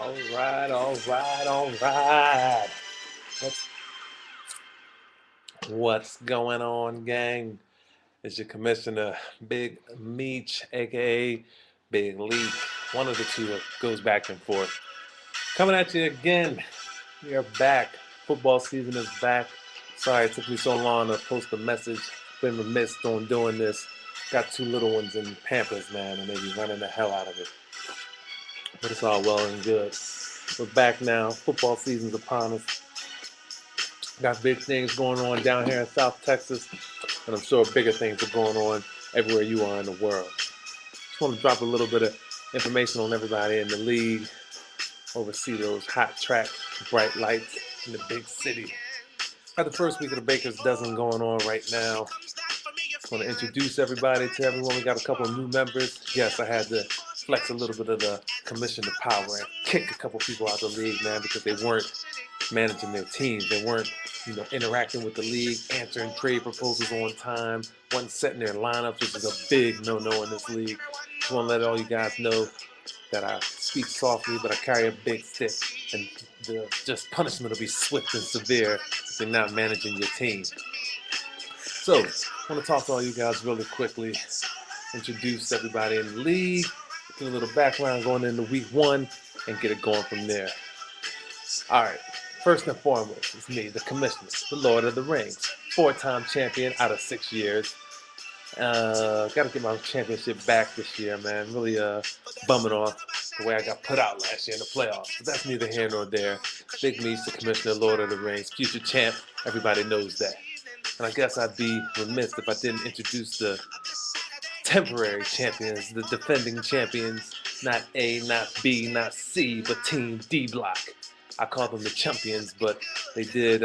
All right. What's, what's going on, gang? It's your commissioner, Big Meech, aka Big Leak. One of the two goes back and forth. Coming at you again. We are back. Football season is back. Sorry it took me so long to post a message. Been remiss on doing this. Got two little ones in Pampers, man, and they be running the hell out of it. But it's all well and good. We're back now. Football season's upon us. Got big things going on down here in South Texas, and I'm sure bigger things are going on everywhere you are in the world. Just want to drop a little bit of information on everybody in the league, oversee those hot tracks, bright lights in the big city. Got the first week of the Baker's Dozen going on right now. Just want to introduce everybody to everyone. We got a couple of new members. Yes, I had to flex a little bit of the commissioner power and kick a couple people out of the league, man, because they weren't managing their teams. They weren't, interacting with the league, answering trade proposals on time, wasn't setting their lineups, which is a big no-no in this league. Just want to let all you guys know that I speak softly, but I carry a big stick, and the just punishment will be swift and severe if you're not managing your team. So, I want to talk to all you guys really quickly, introduce everybody in the league, give a little background going into week one, and get it going from there. All right. First and foremost, it's me, the commissioner, the Lord of the Rings, 4-time champion out of 6 years. Got to get my championship back this year, man. Really bumming off the way I got put out last year in the playoffs. But that's neither here nor there. Big Meech, the commissioner, Lord of the Rings, future champ. Everybody knows that. And I guess I'd be remiss if I didn't introduce the temporary champions, the defending champions. Not A, not B, not C, but Team D Block. I call them the champions, but they did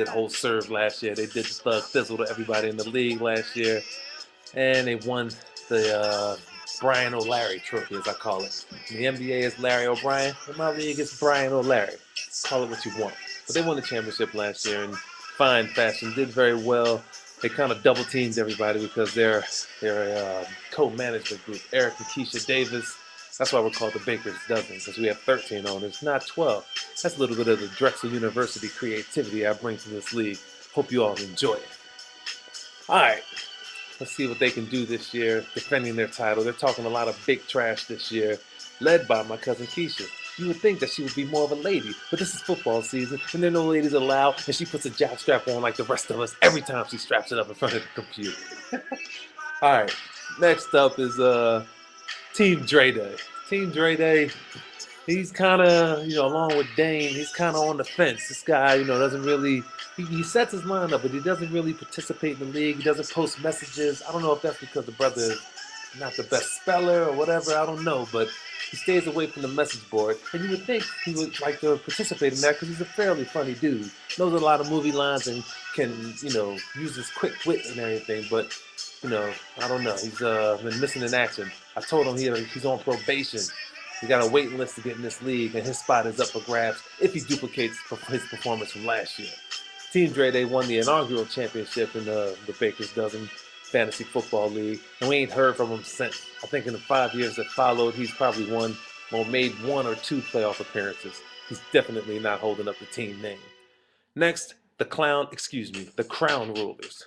whole serve last year. They did the thug thizzle to everybody in the league last year, and they won the Brian O'Larry trophy, as I call it. In the NBA is Larry O'Brien. In my league, it's Brian O'Larry. Call it what you want. But they won the championship last year in fine fashion. Did very well. They kind of double teamed everybody because they're a co-management group. Eric and Keisha Davis. That's why we're called the Baker's Dozen, because we have 13 owners, not 12. That's a little bit of the Drexel University creativity I bring to this league. Hope you all enjoy it. All right, let's see what they can do this year, defending their title. They're talking a lot of big trash this year, led by my cousin Keisha. You would think that she would be more of a lady, but this is football season, and there are no ladies allowed, and she puts a jockstrap on like the rest of us every time she straps it up in front of the computer. All right, next up is Team Dre Day. Team Dre Day, he's kind of, along with Dane, he's kind of on the fence. This guy, doesn't really, he sets his mind up, but he doesn't really participate in the league. He doesn't post messages. I don't know if that's because the brother is not the best speller or whatever. I don't know, but he stays away from the message board. And you would think he would like to participate in that because he's a fairly funny dude. Knows a lot of movie lines and can, use his quick wit and everything, but I don't know. He's been missing in action. I told him he's on probation. He got a waiting list to get in this league, and his spot is up for grabs if he duplicates his performance from last year. Team Dre, they won the inaugural championship in the Baker's Dozen Fantasy Football League, and we ain't heard from him since. I think in the 5 years that followed, he's probably made 1 or 2 playoff appearances. He's definitely not holding up the team name. Next, the Crown Rulers.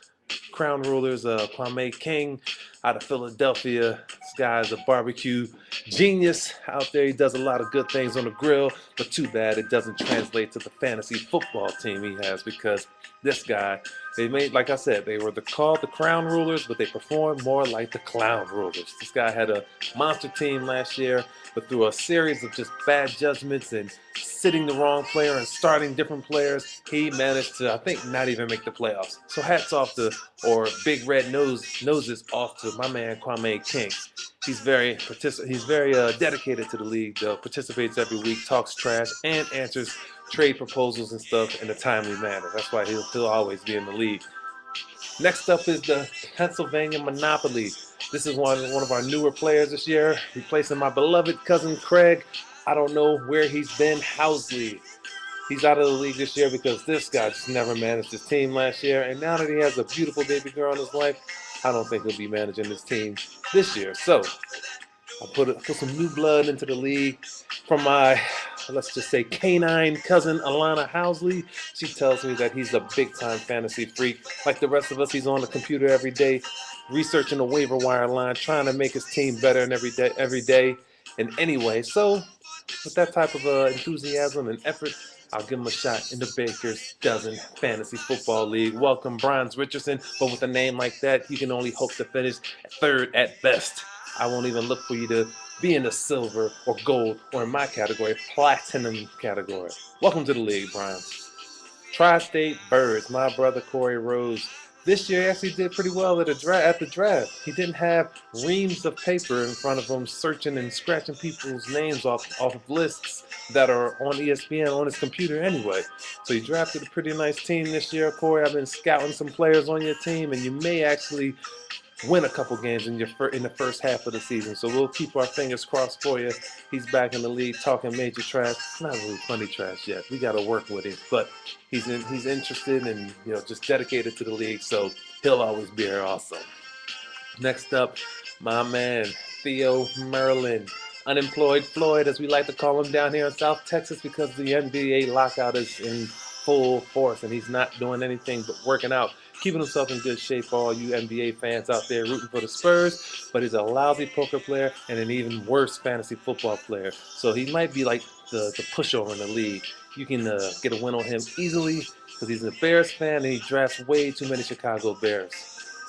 Crown Rulers, Kwame King out of Philadelphia. This guy is a barbecue genius out there. He does a lot of good things on the grill, but too bad it doesn't translate to the fantasy football team he has, because this guy, like I said, they were called the Crown Rulers, but they performed more like the Clown Rulers. This guy had a monster team last year, but through a series of just bad judgments and sitting the wrong player and starting different players, he managed to, I think, not even make the playoffs. So hats off to, or big red noses off to my man Kwame King. He's very dedicated to the league, though. Participates every week, talks trash, and answers trade proposals and stuff in a timely manner. That's why he'll always be in the league. Next up is the Pennsylvania Monopoly. This is one of our newer players this year, replacing my beloved cousin Craig. I don't know where he's been. Housley. He's out of the league this year because this guy just never managed his team last year. And now that he has a beautiful baby girl in his life, I don't think he'll be managing his team this year. So I put some new blood into the league. From my, let's just say, canine cousin Alana Housley. She tells me that he's a big-time fantasy freak. Like the rest of us, he's on the computer every day, researching the waiver wire line, trying to make his team better and every day. And anyway, so with that type of enthusiasm and effort, I'll give him a shot in the Baker's Dozen Fantasy Football League. Welcome, Brian Richardson. But with a name like that, you can only hope to finish third at best. I won't even look for you to be in the silver or gold, or in my category, platinum category. Welcome to the league, Brian. Tri-State Birds, my brother Corey Rose. This year actually did pretty well at the draft. He didn't have reams of paper in front of him searching and scratching people's names off of lists that are on ESPN on his computer anyway. So he drafted a pretty nice team this year, Corey. I've been scouting some players on your team, and you may actually win a couple games in the first half of the season. So we'll keep our fingers crossed for you. He's back in the league talking major trash. Not really funny trash yet. We got to work with him, but he's interested and just dedicated to the league. So he'll always be here also. Next up, my man Theo Merlin. Unemployed Floyd, as we like to call him down here in South Texas, because the NBA lockout is in full force and he's not doing anything but working out, keeping himself in good shape for all you NBA fans out there rooting for the Spurs. But he's a lousy poker player and an even worse fantasy football player. So he might be like the pushover in the league. You can get a win on him easily because he's a Bears fan and he drafts way too many Chicago Bears.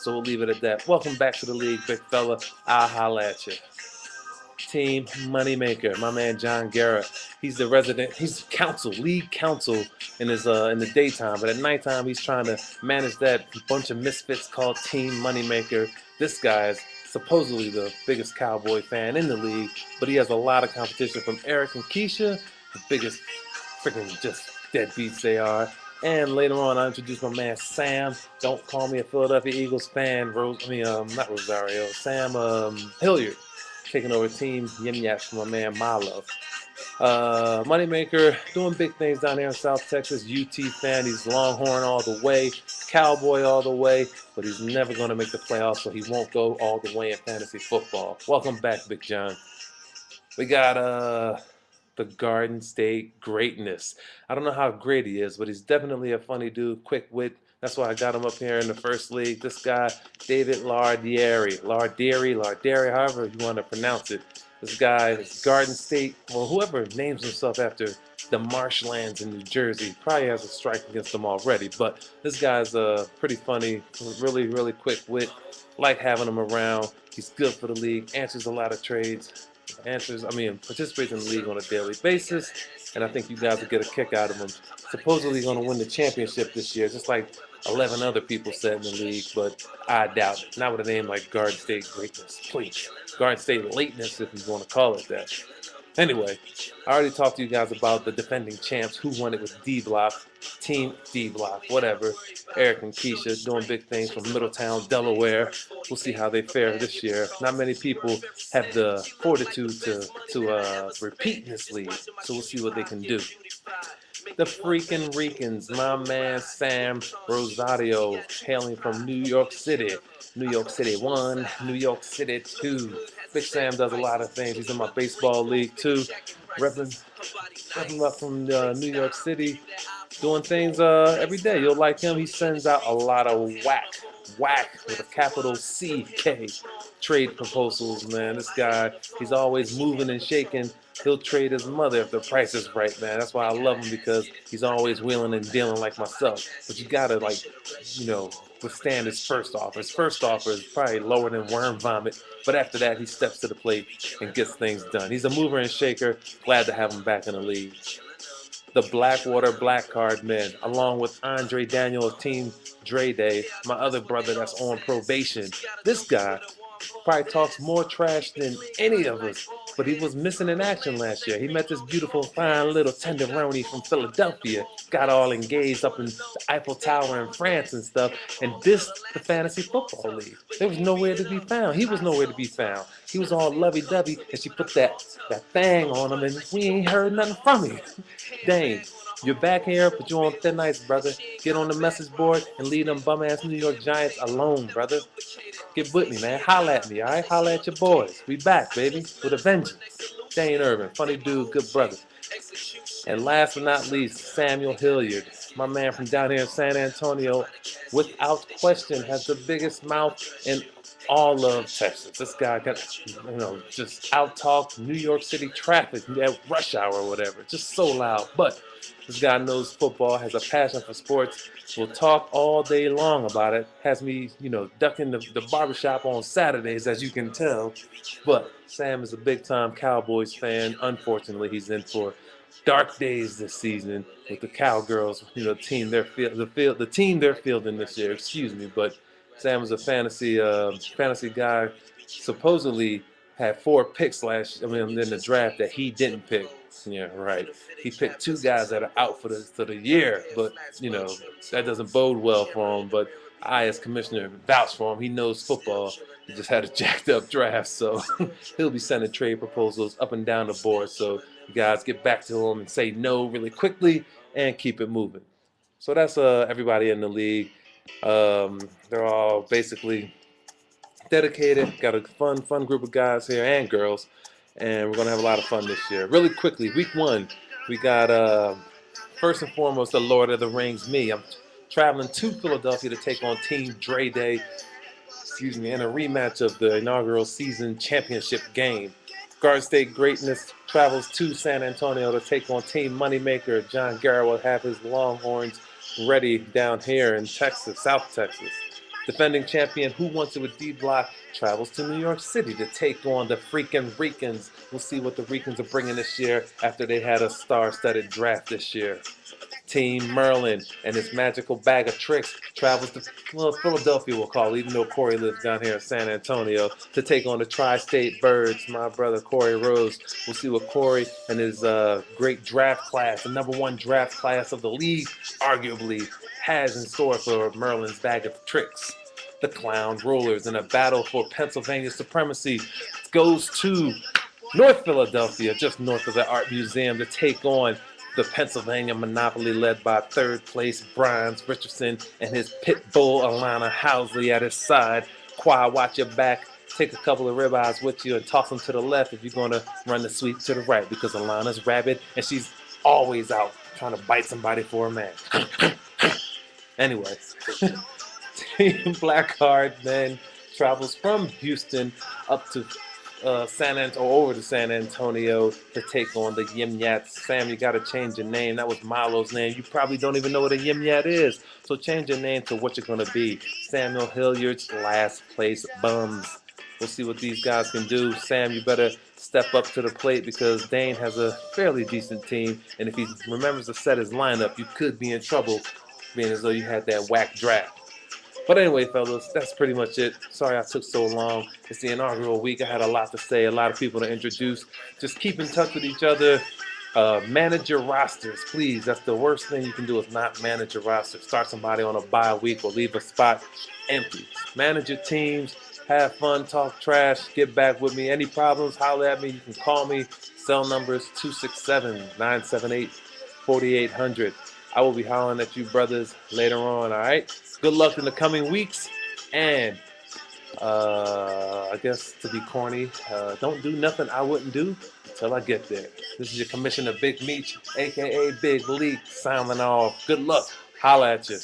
So we'll leave it at that. Welcome back to the league, big fella. I'll holla at you. Team Moneymaker, my man John Guerra. He's the league counsel in the daytime, but at nighttime he's trying to manage that bunch of misfits called Team Moneymaker. This guy is supposedly the biggest Cowboy fan in the league, but he has a lot of competition from Eric and Keisha, the biggest freaking just deadbeats they are. And later on, I introduced my man Sam. Don't call me a Philadelphia Eagles fan. Not Rosario. Sam Hilliard. Taking over Team Yim Yaps for my man Milo. Moneymaker doing big things down here in South Texas. UT fan. He's Longhorn all the way, Cowboy all the way, but he's never going to make the playoffs, so he won't go all the way in fantasy football. Welcome back, Big John. We got the Garden State Greatness. I don't know how great he is, but he's definitely a funny dude, quick wit. That's why I got him up here in the first league. This guy, David Lardieri, however you want to pronounce it. This guy is Garden State, well, whoever names himself after the marshlands in New Jersey probably has a strike against them already. But this guy's pretty funny, really, really quick wit. Like having him around. He's good for the league, answers a lot of trades. Participates in the league on a daily basis, and I think you guys will get a kick out of him. Supposedly going to win the championship this year, just like 11 other people said in the league, but I doubt it. Not with a name like Garden State Greatness, please. Garden State Lateness, if you want to call it that. Anyway, I already talked to you guys about the defending champs, who won it with D-Block, Team D-Block, whatever. Eric and Keisha doing big things from Middletown, Delaware. We'll see how they fare this year. Not many people have the fortitude to repeat in this league, so we'll see what they can do. The freaking Ricans, my man Sam Rosario, hailing from New York City. New York City 1, New York City 2. Big Sam does a lot of things. He's in my baseball league too. Repping up from New York City, doing things every day. You'll like him. He sends out a lot of whack with a capital CK trade proposals, man. This guy, he's always moving and shaking. He'll trade his mother if the price is right, man. That's why I love him, because he's always wheeling and dealing like myself. But you gotta, withstand his first offer. His first offer is probably lower than worm vomit, but after that, he steps to the plate and gets things done. He's a mover and shaker. Glad to have him back in the league. The Blackwater Black Card Men, along with Andre Daniel of Team Dre Day, my other brother that's on probation. This guy probably talks more trash than any of us, but he was missing in action last year. He met this beautiful, fine little tenderoni from Philadelphia, got all engaged up in the Eiffel Tower in France and stuff, and dissed the fantasy football league. There was nowhere to be found. He was nowhere to be found. He was all lovey-dovey, and she put that thing on him, and we ain't heard nothing from him. Dang. You're back here, but you're on thin ice, brother. Get on the message board and leave them bum-ass New York Giants alone, brother. Get with me, man. Holla at me, all right? Holla at your boys. We back, baby, with a vengeance. Dane Irvin, funny dude, good brother. And last but not least, Samuel Hilliard, my man from down here in San Antonio, without question has the biggest mouth in all of Texas. This guy got, just out-talk New York City traffic at rush hour or whatever. Just so loud. But this guy knows football, has a passion for sports, will talk all day long about it, has me, ducking the barbershop on Saturdays, as you can tell. But Sam is a big-time Cowboys fan. Unfortunately, he's in for dark days this season with the Cowgirls, team the team they're fielding this year. Excuse me, but Sam was a fantasy guy. Supposedly had 4 picks in the draft that he didn't pick. Yeah, right. He picked 2 guys that are out for the year, but that doesn't bode well for him. But I, as commissioner, vouch for him. He knows football. He just had a jacked up draft, so he'll be sending trade proposals up and down the board. So you guys get back to him and say no really quickly and keep it moving. So that's everybody in the league. They're all basically dedicated. Got a fun group of guys here and girls, and we're gonna have a lot of fun this year. Really quickly, week 1, we got first and foremost the Lord of the Rings. I'm traveling to Philadelphia to take on Team Dre Day. In a rematch of the inaugural season championship game. Garden State Greatness travels to San Antonio to take on Team Moneymaker. John Garrett will have his Longhorns ready down here in Texas, South Texas. Defending champion Who Wants It with D-Block travels to New York City to take on the freaking Ricans. We'll see what the Ricans are bringing this year after they had a star-studded draft this year. Team Merlin and his magical bag of tricks travels to Philadelphia, we'll call it, even though Corey lives down here in San Antonio, to take on the Tri-State Birds, my brother Corey Rose. We'll see what Corey and his great draft class, the #1 draft class of the league, arguably has in store for Merlin's bag of tricks. The Clown Rollers in a battle for Pennsylvania supremacy goes to North Philadelphia, just north of the Art Museum, to take on the Pennsylvania Monopoly, led by 3rd place Brian Richardson and his pit bull Alana Housley at his side. Qua, watch your back. Take a couple of ribeyes with you and toss them to the left if you're going to run the sweep to the right, because Alana's rabid and she's always out trying to bite somebody for a man. Anyway, Team Blackheart then travels from Houston up to over to San Antonio to take on the Yimyats. Sam, you got to change your name. That was Milo's name. You probably don't even know what a Yimyat is. So change your name to what you're going to be. Samuel Hilliard's Last Place Bums. We'll see what these guys can do. Sam, you better step up to the plate because Dane has a fairly decent team. And if he remembers to set his lineup, you could be in trouble, being as though you had that whack draft. But anyway, fellas, that's pretty much it. Sorry I took so long. It's the inaugural week. I had a lot to say, a lot of people to introduce. Just keep in touch with each other. Manage your rosters, please. That's the worst thing you can do, is not manage your roster. Start somebody on a bye week or leave a spot empty. Manage your teams. Have fun. Talk trash. Get back with me. Any problems, holler at me. You can call me. Cell numbers 267-978-4800. I will be hollering at you brothers later on, all right? Good luck in the coming weeks, and I guess to be corny, don't do nothing I wouldn't do until I get there. This is your Commissioner Big Meech, a.k.a. Big Leak, signing off. Good luck. Holla at you.